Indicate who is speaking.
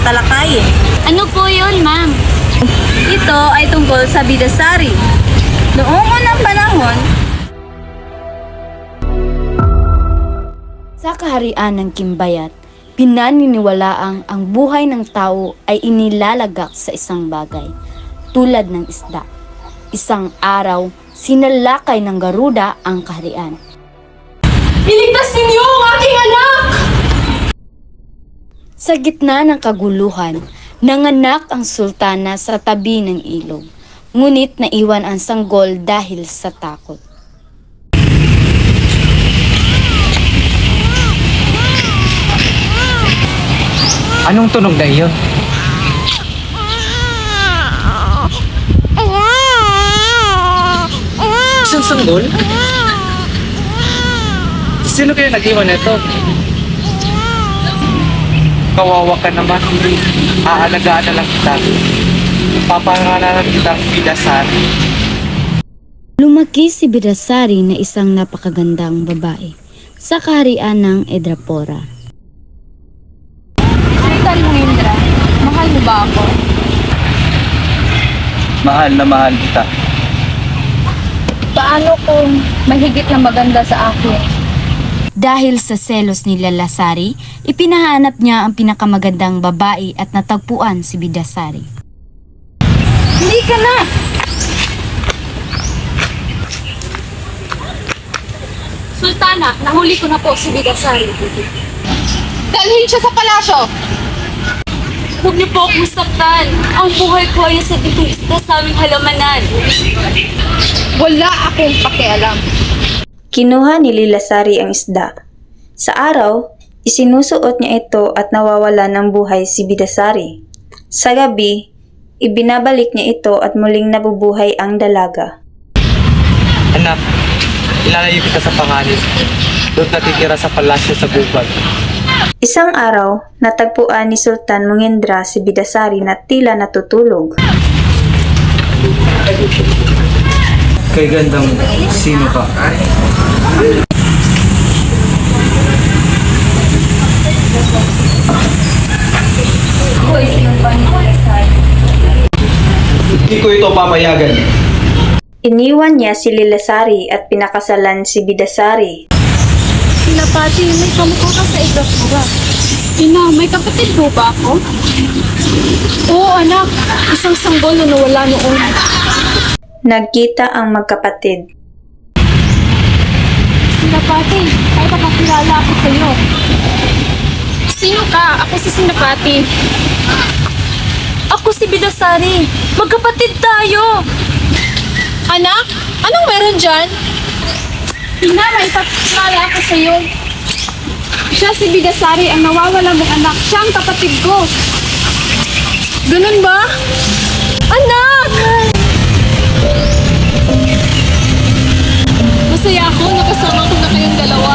Speaker 1: tatalakayin.
Speaker 2: Ano po yun, ma'am?
Speaker 1: Ito ay tungkol sa Bidasari. Noong unang panahon,
Speaker 3: Sa kaharian ng Kimbayat, pinaniniwalaang ang buhay ng tao ay inilalagak sa isang bagay, tulad ng isda. Isang araw, sinalakay ng Garuda ang kaharian.
Speaker 2: Iligtas ninyo ang aking anak!
Speaker 3: Sa gitna ng kaguluhan, nanganak ang sultana sa tabi ng ilog, ngunit naiwan ang sanggol dahil sa takot.
Speaker 4: Anong tunog na iyon? Isang sanggol? Sino kaya nag-iwan nito? Kawawa ka naman. Aalagaan na lang kita. Papangalanan kitang Bidasari.
Speaker 3: Lumaki si Bidasari na isang napakagandang babae sa kaharian ng Edrapora.
Speaker 2: Sultan Muindra, mahal mo ba ako?
Speaker 4: Mahal na mahal kita.
Speaker 2: Paano kung mahigit na maganda sa akin?
Speaker 3: Dahil sa selos ni Lalasari, ipinahanap niya ang pinakamagandang babae at natagpuan si Bidasari.
Speaker 2: Hindi ka na! Sultana, nahuli ko na po si Bidasari. Dalhin siya sa palasyo! Huwag niyo po akong saktan. Ang buhay ko ay sa ditong isda sa aming halamanan. Wala akong pakialam.
Speaker 5: Kinuha ni Lilasari ang isda. Sa araw, isinusuot niya ito at nawawala ng buhay si Bidasari. Sa gabi, ibinabalik niya ito at muling nabubuhay ang dalaga.
Speaker 4: Anak, ilalayo kita sa panganib. Doon natitira sa palasyo sa Bubag.
Speaker 5: Isang araw, natagpuan ni Sultan Muindra si Bidasari na tila natutulog.
Speaker 4: Kay gandang sino ka?
Speaker 6: Hindi ko ito papayagan.
Speaker 5: Iniwan niya si Lilasari at pinakasalan si Bidasari.
Speaker 2: Sinapati, may kamukha ka sa Edrapora. Ina, may kapatid po ba ako? Oo, anak. Isang sanggol na nawala noon.
Speaker 5: Nagkita ang magkapatid.
Speaker 2: Sinapati, ay pakakilala ako sa iyo. Sino ka? Ako si Sinapati. Ako si Bidasari. Magkapatid tayo. Anak, anong meron dyan? Ina, may pakilala ako sa iyo. Siya si Bidasari, ang nawawala mong anak. Siya ang kapatid ko. Ganun ba? Anak! Masaya ako, nakasama ko na kayong dalawa.